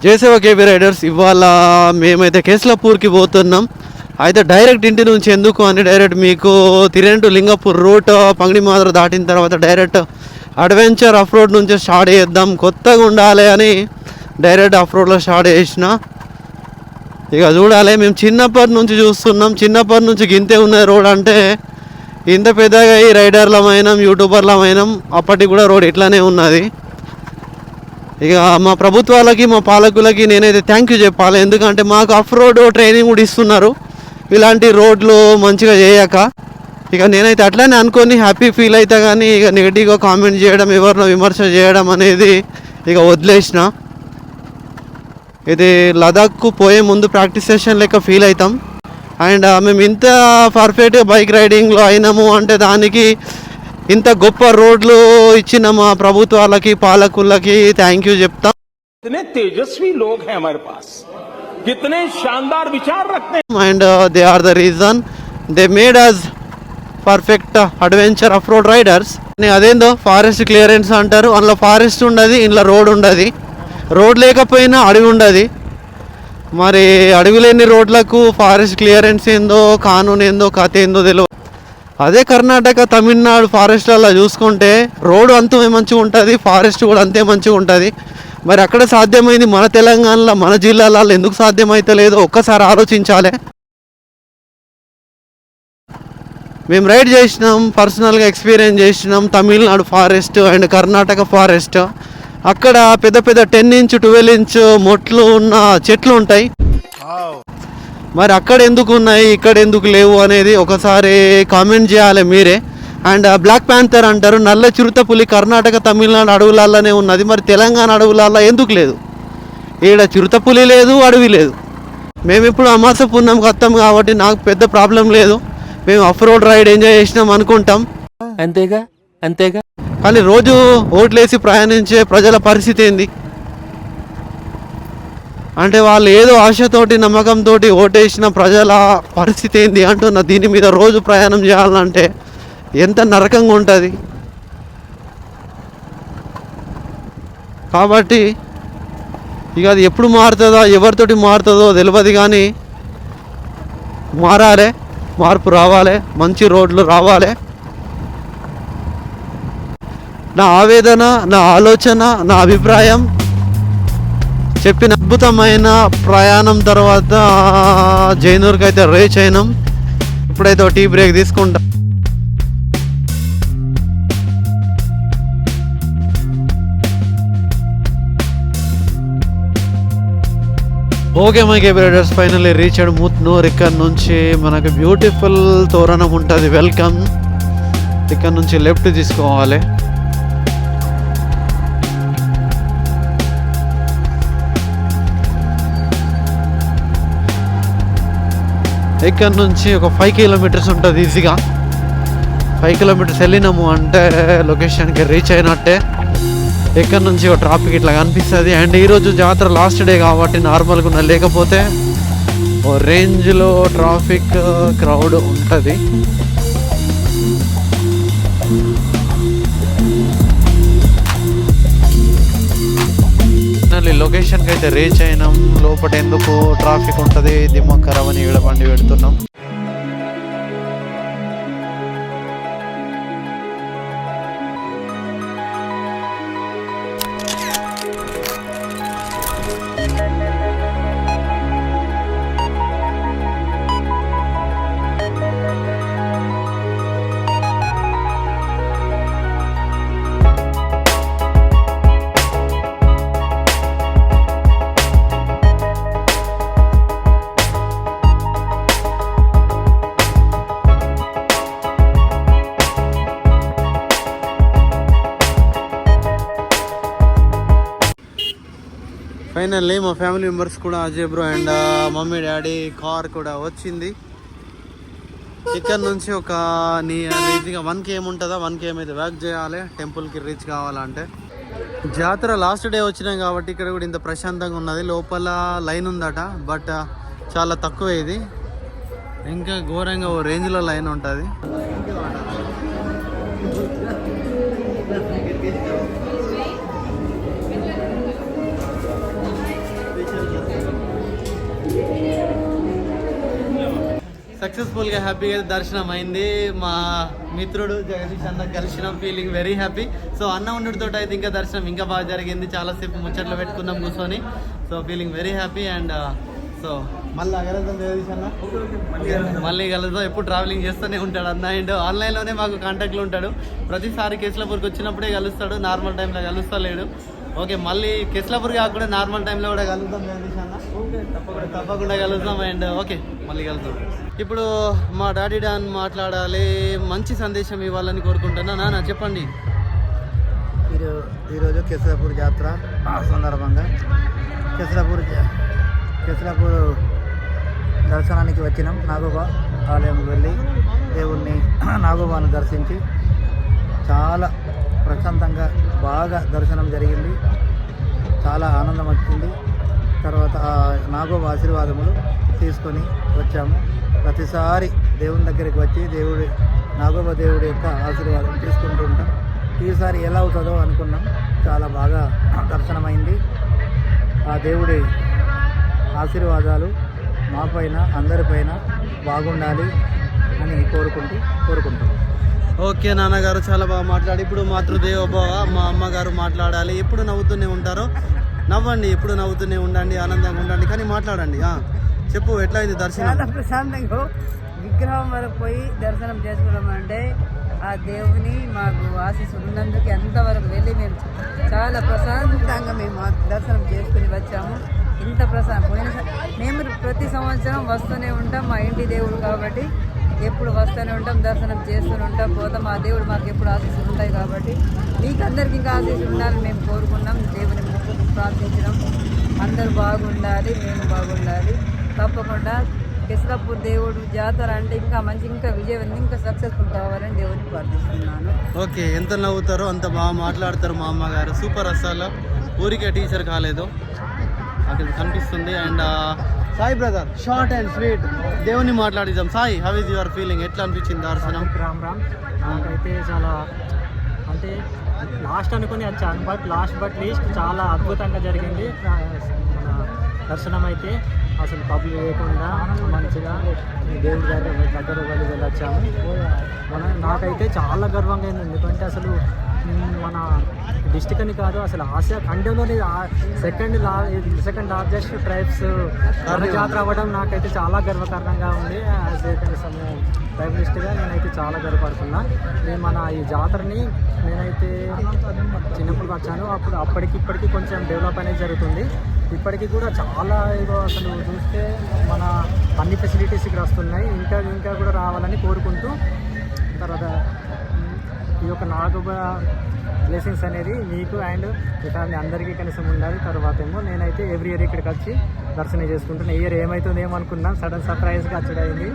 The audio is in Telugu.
జయసేవ కేబీ రైడర్స్. ఇవాళ మేమైతే కేస్లాపూర్కి పోతున్నాం. అయితే డైరెక్ట్ ఇంటి నుంచి ఎందుకు అని డైరెక్ట్ మీకు తిరేన్ టు లింగపూర్ రూట్ పంగడి మాదర దాటిన తర్వాత డైరెక్ట్ అడ్వెంచర్ ఆఫ్ రోడ్ నుంచి స్టార్ట్ చేద్దాం, కొత్తగా ఉండాలి అని డైరెక్ట్ ఆఫ్ రోడ్లో స్టార్ట్ చేసిన. ఇక చూడాలి, మేము చిన్నప్పటి నుంచి చూస్తున్నాం, చిన్నప్పటి నుంచి గింతే ఉన్న రోడ్ అంటే ఇంత పెద్దగా ఈ రైడర్లమైనాం యూట్యూబర్లమైనాం, అప్పటికి కూడా రోడ్ ఇట్లానే ఉన్నది. ఇక మా ప్రభుత్వాలకి మా పాలకులకి నేనైతే థ్యాంక్ యూ చెప్పాలి, ఎందుకంటే మాకు ఆఫ్ రోడ్ ట్రైనింగ్ కూడా ఇస్తున్నారు ఇలాంటి రోడ్లు మంచిగా చేయక. ఇక నేనైతే అట్లానే అనుకొని హ్యాపీ ఫీల్ అవుతా, కానీ ఇక నెగిటివ్గా కామెంట్ చేయడం, ఎవరినో విమర్శ చేయడం అనేది ఇక వదిలేసిన. ఇది లదాఖ్కు పోయే ముందు ప్రాక్టీస్ సెషన్ లెక్క ఫీల్ అవుతాం. అండ్ మేము ఇంత పర్ఫెక్ట్గా బైక్ రైడింగ్లో అయినాము అంటే దానికి ఇంత గొప్ప రోడ్లు ఇచ్చిన మా ప్రభుత్వాలకి పాలకులకి థ్యాంక్ యూ చెప్తాం. कितने तेजस्वी लोग हैं हमारे पास, कितने शानदार विचार रखते हैं. And they are the reason they made us perfect adventure off road riders. అదేందో ఫారెస్ట్ క్లియరెన్స్ అంటారు, అందులో ఫారెస్ట్ ఉండదు, ఇంట్లో రోడ్ ఉండదు. రోడ్ లేకపోయినా అడవి ఉండదు. మరి అడవి లేని రోడ్లకు ఫారెస్ట్ క్లియరెన్స్ ఏందో కానూన్ ఏందో కథ ఏందో తెలియదు. అదే కర్ణాటక తమిళనాడు ఫారెస్ట్లలో చూసుకుంటే రోడ్డు అంతే మంచిగా ఉంటుంది, ఫారెస్ట్ కూడా అంతే మంచిగా ఉంటుంది. మరి అక్కడ సాధ్యమైంది, మన తెలంగాణలో మన జిల్లాలలో ఎందుకు సాధ్యమైతలేదో ఒక్కసారి ఆలోచించాలి. మేము రైడ్ చేసినాం, పర్సనల్గా ఎక్స్పీరియన్స్ చేసినాం Tamil Nadu forest and Karnataka forest. అక్కడ పెద్ద పెద్ద 10 ఇంచ్ 12 ఇంచ్ మొట్లు ఉన్న చెట్లు ఉంటాయి. మరి అక్కడ ఎందుకు ఉన్నాయి ఇక్కడ ఎందుకు లేవు అనేది ఒకసారి కామెంట్ చేయాలి మీరే. అండ్ బ్లాక్ ప్యాంథర్ అంటారు, నల్ల చిరుత పులి కర్ణాటక తమిళనాడు అడవులలోనే ఉన్నది, మరి తెలంగాణ అడవులలో ఎందుకు లేదు? ఈడ చిరుత పులి లేదు, అడవి లేదు. మేము ఇప్పుడు అమాస పుణ్యం కత్తాం కాబట్టి నాకు పెద్ద ప్రాబ్లం లేదు, మేము ఆఫ్ రోడ్ రైడ్ ఎంజాయ్ చేసినాం అనుకుంటాం, అంతేగా అంతేగా. కానీ రోజు ఓట్లేసి ప్రయాణించే ప్రజల పరిస్థితి ఏంది అంటే వాళ్ళు ఏదో ఆశతోటి నమ్మకంతో ఓటేసిన ప్రజల పరిస్థితి ఏంది అంటున్నా. దీని మీద రోజు ప్రయాణం చేయాలంటే ఎంత నరకంగా ఉంటుంది. కాబట్టి ఇక అది ఎప్పుడు మారుతుందో ఎవరితోటి మారుతుందో తెలియదు, కానీ మారాలి, మార్పు రావాలి, మంచి రోడ్లు రావాలి. నా ఆవేదన, నా ఆలోచన, నా అభిప్రాయం చెప్పిన అద్భుతమైన ప్రయాణం తర్వాత జైనూర్కి అయితే రీచ్ అయినాం. ఇప్పుడైతే టీ బ్రేక్ తీసుకుంటాం. Okay my KB riders, finally reach అయ్యాడు ముత్నూర్. ఇక్కడ నుంచి మనకు బ్యూటిఫుల్ తోరణం ఉంటుంది, వెల్కమ్. ఇక్కడ నుంచి లెఫ్ట్ తీసుకోవాలి. ఇక్కడ నుంచి ఒక 5 కిలోమీటర్స్ ఉంటుంది ఈజీగా. 5 కిలోమీటర్స్ వెళ్ళినాము అంటే లొకేషన్కి రీచ్ అయినట్టే. ఇక్కడ నుంచి ఒక ట్రాఫిక్ ఇట్లా కనిపిస్తుంది. అండ్ ఈరోజు జాతర లాస్ట్ డే కాబట్టి నార్మల్గా ఉన్న, లేకపోతే ఓ రేంజ్లో ట్రాఫిక్ క్రౌడ్ ఉంటుంది. లొకేషన్కి అయితే రీచ్ అయినాం. లోపల ఎందుకు ట్రాఫిక్ ఉంటుంది, దిమ్మక్ ఖరాబ్ అని ఇక్కడ బండి పెడుతున్నాం. ఫైనల్లీ మా ఫ్యామిలీ మెంబర్స్ కూడా Ajay bro and mummy daddy car కూడా వచ్చింది. ఇక్కడ నుంచి ఒక ఈజీగా 1 km ఉంటుందా, 1 km అయితే వాక్ చేయాలి టెంపుల్కి రీచ్ కావాలంటే. జాతర లాస్ట్ డే వచ్చినాం కాబట్టి ఇక్కడ కూడా ఇంత ప్రశాంతంగా ఉన్నది. లోపల లైన్ ఉందట, బట్ చాలా తక్కువ. ఇది ఇంకా ఘోరంగా ఓ రేంజ్లో లైన్ ఉంటుంది. సక్సెస్ఫుల్గా హ్యాపీగా దర్శనం అయింది. మా మిత్రుడు జగదీష్ అన్న కలిసినాం, ఫీలింగ్ వెరీ హ్యాపీ. సో అన్న ఉండుతో అయితే ఇంకా దర్శనం ఇంకా బాగా జరిగింది, చాలాసేపు ముచ్చట్లు పెట్టుకున్నాం కూర్చొని. So feeling very happy. And so మళ్ళీ కలుద్దాం జగదీష్ అన్న, మళ్ళీ కలుద్దాం. ఎప్పుడు ట్రావెలింగ్ చేస్తూనే ఉంటాడు అన్న. అండ్ ఆన్లైన్లోనే మాకు కాంటాక్ట్లో ఉంటాడు, ప్రతిసారి కేసులపూర్కి వచ్చినప్పుడే కలుస్తాడు, నార్మల్ టైంలో కలుస్తలేడు. ఓకే, మళ్ళీ కేసులపూర్ కాకుండా నార్మల్ టైంలో కూడా కలుద్దాం జగదీష్ అన్న, తప్పకుండా కలుద్దాం. అండ్ ఓకే, మళ్ళీ కలుద్దాం. ఇప్పుడు మా డాడీ డాన్ మాట్లాడాలి, మంచి సందేశం ఇవ్వాలని కోరుకుంటున్నా. నాన్న చెప్పండి. ఈరోజు కేసరాపూర్ జాతర సందర్భంగా కేసరాపూర్ దర్శనానికి వచ్చినాం. నాగోబా ఆలయం వెళ్ళి దేవుణ్ణి నాగోబాను దర్శించి చాలా ప్రశాంతంగా బాగా దర్శనం జరిగింది, చాలా ఆనందం వచ్చింది. తర్వాత ఆ నాగోబా ఆశీర్వాదములు తీసుకొని వచ్చాము. ప్రతిసారి దేవుని దగ్గరికి వచ్చి నాగోబా దేవుడి యొక్క ఆశీర్వాదం తీసుకుంటూ ఉంటాం. ఈసారి ఎలా అవుతుందో అనుకున్నాం, చాలా బాగా దర్శనమైంది. ఆ దేవుడి ఆశీర్వాదాలు మా పైన అందరిపైన బాగుండాలి అని కోరుకుంటాం. ఓకే నాన్నగారు, చాలా బాగా మాట్లాడి. ఇప్పుడు మాతృదేవోభవ, మా అమ్మగారు మాట్లాడాలి. ఎప్పుడు నవ్వుతూనే ఉంటారో నవ్వండి, ఎప్పుడు నవ్వుతూనే ఉండండి, ఆనందంగా ఉండండి, కానీ మాట్లాడండి. చెప్పు, ఎట్లా అయింది దర్శనం? చాలా ప్రశాంతంగా విగ్రహం వరకు పోయి దర్శనం చేసుకున్నామంటే ఆ దేవుని మాకు ఆశీస్సులు ఉన్నందుకు ఎంతవరకు వెళ్ళి మేము చాలా ప్రశాంతంగా మేము దర్శనం చేసుకుని వచ్చాము. ఇంత మేము ప్రతి సంవత్సరం వస్తూనే ఉంటాం, మా ఇంటి దేవుడు కాబట్టి ఎప్పుడు వస్తూనే ఉంటాం, దర్శనం చేస్తూనే ఉంటాం, పోతాం. ఆ దేవుడు మాకు ఎప్పుడు ఆశీస్సులు ఉంటాయి కాబట్టి మీకు అందరికి ఇంకా ఆశీస్సులు ఉండాలని మేము కోరుకున్నాం. దేవుని మొక్కుకు ప్రార్థించడం, అందరూ బాగుండాలి, మేము బాగుండాలి. తప్పకుండా కేసరాపూర్ దేవుడు జాతర అంటే ఇంకా మంచి, ఇంకా విజయవంతం, ఇంకా సక్సెస్ఫుల్ కావాలని దేవుడిని ప్రార్థిస్తున్నాను. ఓకే, ఎంత నవ్వుతారో అంత బాగా మాట్లాడతారు మా అమ్మగారు. సూపర్, అసలు ఊరికే టీచర్ కాలేదు, అక్కడ కనిపిస్తుంది. And Sai brother, short and sweet దేవుని మాట్లాడిద్దాం. Sai, how is your feeling? ఎట్లా అనిపించింది దర్శనం? రామ్ నాకైతే చాలా అంటే లాస్ట్ అనుకుని వచ్చాను, బట్ లీస్ట్ చాలా అద్భుతంగా జరిగింది. మన దర్శనం అయితే అసలు పబ్లిక్ లేకుండా మంచిగా దేవుడి దగ్గర వెళ్ళొచ్చాము. నాకైతే చాలా గర్వంగా అయింది, ఎందుకంటే అసలు మన డిస్టిక్ అని కాదు, అసలు ఆసియా ఖండంలోని సెకండ్ లార్జెస్ట్ ట్రైబ్స్ జాతర అవ్వడం నాకైతే చాలా గర్వకారణంగా ఉంది. ట్రైబలిస్ట్గా నేనైతే చాలా గర్వపడుతున్నా. నేను మన ఈ జాతరని నేనైతే చిన్నప్పుడు వచ్చాను, అప్పటికి కొంచెం డెవలప్ అనేది జరుగుతుంది. ఇప్పటికీ కూడా చాలా అసలు చూస్తే మన అన్ని ఫెసిలిటీస్ ఇక్కడ వస్తున్నాయి, ఇంకా కూడా రావాలని కోరుకుంటూ, తర్వాత ఈ యొక్క నాగోబా బ్లెస్సింగ్స్ అనేది మీకు అండ్ మీ ఫ్యామిలీ అందరికీ కనీసం ఉండాలి. తర్వాత ఏమో నేనైతే ఎవ్రీ ఇయర్ ఇక్కడికి వచ్చి దర్శనం చేసుకుంటున్నాను. ఈ ఇయర్ ఏమవుతుంది ఏమనుకున్నాను, సడన్ సర్ప్రైజ్గా వచ్చేది.